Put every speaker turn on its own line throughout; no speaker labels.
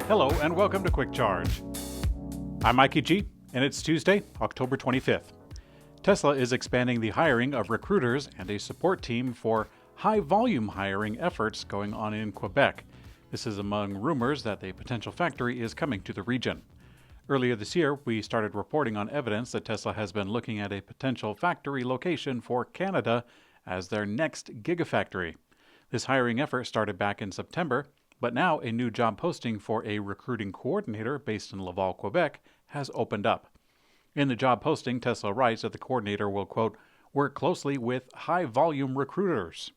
Hello and welcome to Quick Charge. I'm Mikey G, and it's Tuesday, October 25th. Tesla is expanding the hiring of recruiters and a support team for high-volume hiring efforts going on in Quebec. This is among rumors that a potential factory is coming to the region. Earlier this year, we started reporting on evidence that Tesla has been looking at a potential factory location for Canada as their next gigafactory. This hiring effort started back in September, but now a new job posting for a recruiting coordinator based in Laval, Quebec, has opened up. In the job posting, Tesla writes that the coordinator will, quote, work closely with high-volume recruiters.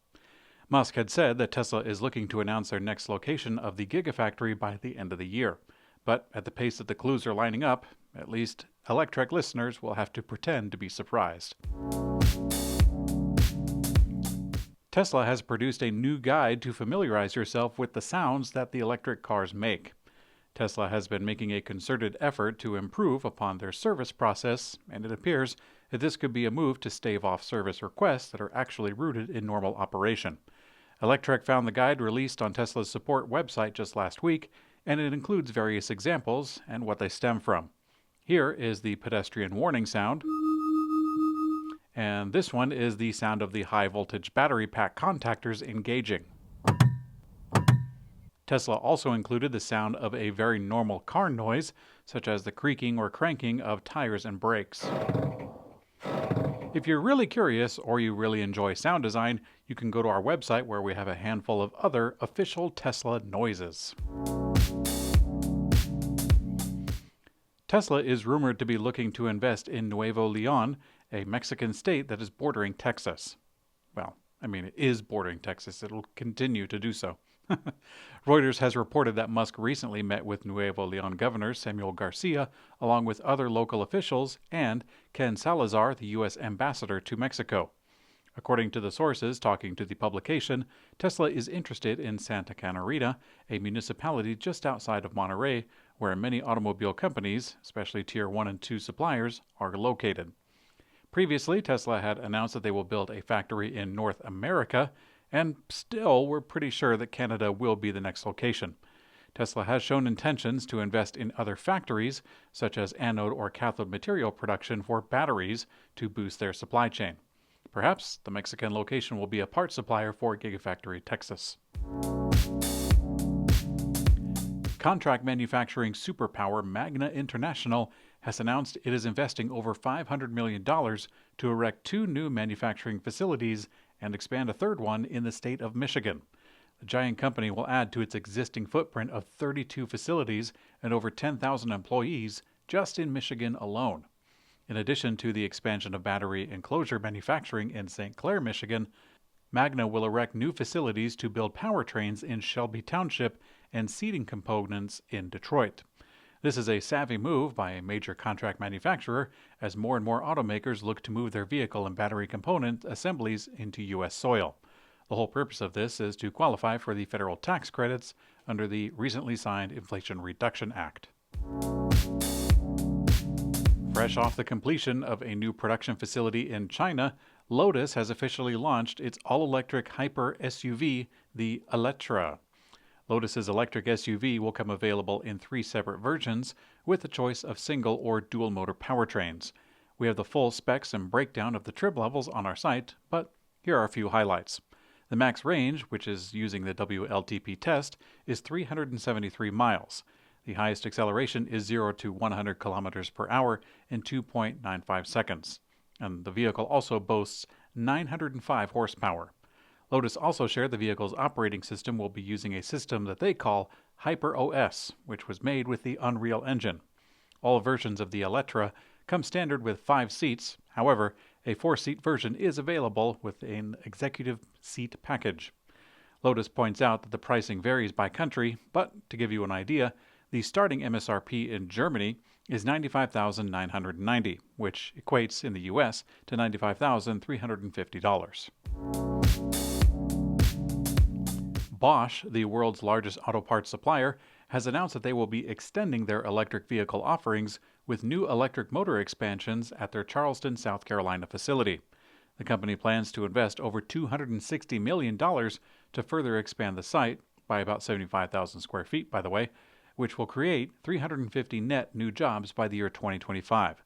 Musk had said that Tesla is looking to announce their next location of the gigafactory by the end of the year. But at the pace that the clues are lining up, at least Electrek listeners will have to pretend to be surprised. Tesla has produced a new guide to familiarize yourself with the sounds that the electric cars make. Tesla has been making a concerted effort to improve upon their service process, and it appears that this could be a move to stave off service requests that are actually rooted in normal operation. Electrek found the guide released on Tesla's support website just last week, and it includes various examples and what they stem from. Here is the pedestrian warning sound. And this one is the sound of the high-voltage battery pack contactors engaging. Tesla also included the sound of a very normal car noise, such as the creaking or cranking of tires and brakes. If you're really curious or you really enjoy sound design, you can go to our website where we have a handful of other official Tesla noises. Tesla is rumored to be looking to invest in Nuevo Leon, a Mexican state that is bordering Texas. Well, it is bordering Texas. It'll continue to do so. Reuters has reported that Musk recently met with Nuevo Leon Governor Samuel Garcia, along with other local officials, and Ken Salazar, the U.S. ambassador to Mexico. According to the sources talking to the publication, Tesla is interested in Santa Catarina, a municipality just outside of Monterrey, where many automobile companies, especially Tier 1 and 2 suppliers, are located. Previously, Tesla had announced that they will build a factory in North America, and still we're pretty sure that Canada will be the next location. Tesla has shown intentions to invest in other factories, such as anode or cathode material production for batteries, to boost their supply chain. Perhaps the Mexican location will be a parts supplier for Gigafactory Texas. Contract manufacturing superpower Magna International has announced it is investing over $500 million to erect 2 new manufacturing facilities and expand a third one in the state of Michigan. The giant company will add to its existing footprint of 32 facilities and over 10,000 employees just in Michigan alone. In addition to the expansion of battery enclosure manufacturing in St. Clair, Michigan, Magna will erect new facilities to build powertrains in Shelby Township and seating components in Detroit. This is a savvy move by a major contract manufacturer as more and more automakers look to move their vehicle and battery component assemblies into U.S. soil. The whole purpose of this is to qualify for the federal tax credits under the recently signed Inflation Reduction Act. Fresh off the completion of a new production facility in China, Lotus has officially launched its all-electric hyper SUV, the Eletre. Lotus's electric SUV will come available in 3 separate versions, with a choice of single or dual-motor powertrains. We have the full specs and breakdown of the trim levels on our site, but here are a few highlights. The max range, which is using the WLTP test, is 373 miles. The highest acceleration is 0 to 100 kilometers per hour in 2.95 seconds. And the vehicle also boasts 905 horsepower. Lotus also shared the vehicle's operating system will be using a system that they call HyperOS, which was made with the Unreal Engine. All versions of the Eletre come standard with 5 seats. However, a 4-seat version is available with an executive seat package. Lotus points out that the pricing varies by country, but to give you an idea, the starting MSRP in Germany is $95,990, which equates in the US to $95,350. Bosch, the world's largest auto parts supplier, has announced that they will be extending their electric vehicle offerings with new electric motor expansions at their Charleston, South Carolina facility. The company plans to invest over $260 million to further expand the site, by about 75,000 square feet, by the way, which will create 350 net new jobs by the year 2025.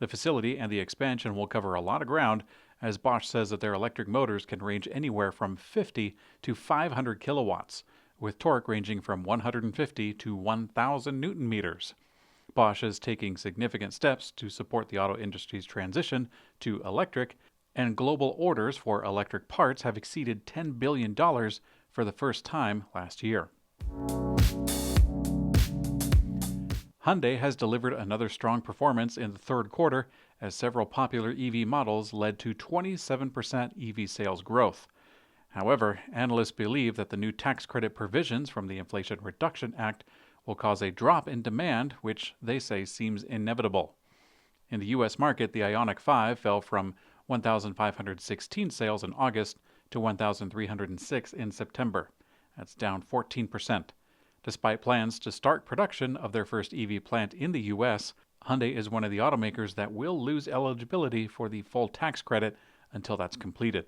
The facility and the expansion will cover a lot of ground, as Bosch says that their electric motors can range anywhere from 50 to 500 kilowatts, with torque ranging from 150 to 1,000 newton meters. Bosch is taking significant steps to support the auto industry's transition to electric, and global orders for electric parts have exceeded $10 billion for the first time last year. Hyundai has delivered another strong performance in the third quarter as several popular EV models led to 27% EV sales growth. However, analysts believe that the new tax credit provisions from the Inflation Reduction Act will cause a drop in demand, which they say seems inevitable. In the U.S. market, the Ioniq 5 fell from 1,516 sales in August to 1,306 in September. That's down 14%. Despite plans to start production of their first EV plant in the U.S., Hyundai is one of the automakers that will lose eligibility for the full tax credit until that's completed.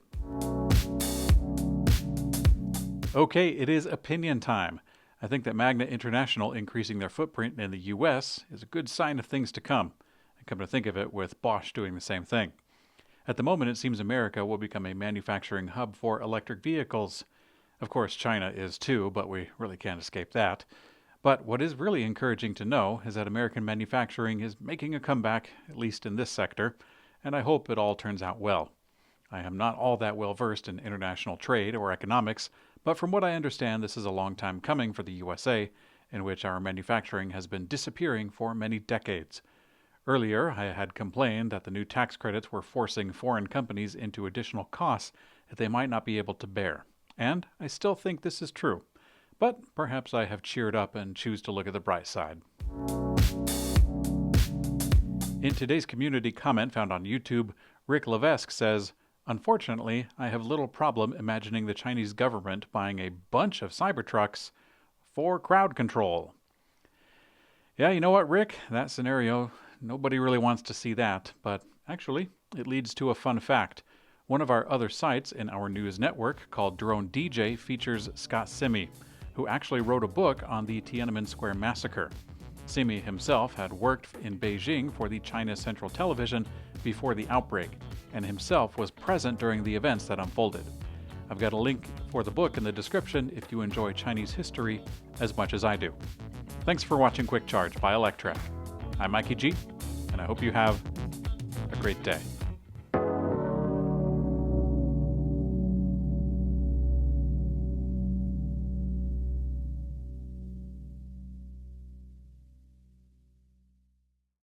Okay, it is opinion time. I think that Magna International increasing their footprint in the U.S. is a good sign of things to come. And come to think of it, with Bosch doing the same thing. At the moment, it seems America will become a manufacturing hub for electric vehicles. Of course, China is too, but we really can't escape that. But what is really encouraging to know is that American manufacturing is making a comeback, at least in this sector, and I hope it all turns out well. I am not all that well versed in international trade or economics, but from what I understand, this is a long time coming for the USA, in which our manufacturing has been disappearing for many decades. Earlier, I had complained that the new tax credits were forcing foreign companies into additional costs that they might not be able to bear. And I still think this is true. But perhaps I have cheered up and choose to look at the bright side. In today's community comment found on YouTube, Rick Levesque says, "Unfortunately, I have little problem imagining the Chinese government buying a bunch of Cybertrucks for crowd control." Yeah, you know what, Rick? That scenario, nobody really wants to see that, but actually, it leads to a fun fact. One of our other sites in our news network, called Drone DJ, features Scott Simi, who actually wrote a book on the Tiananmen Square massacre. Simi himself had worked in Beijing for the China Central Television before the outbreak, and himself was present during the events that unfolded. I've got a link for the book in the description if you enjoy Chinese history as much as I do. Thanks for watching Quick Charge by Electrek. I'm Mikey G, and I hope you have a great day.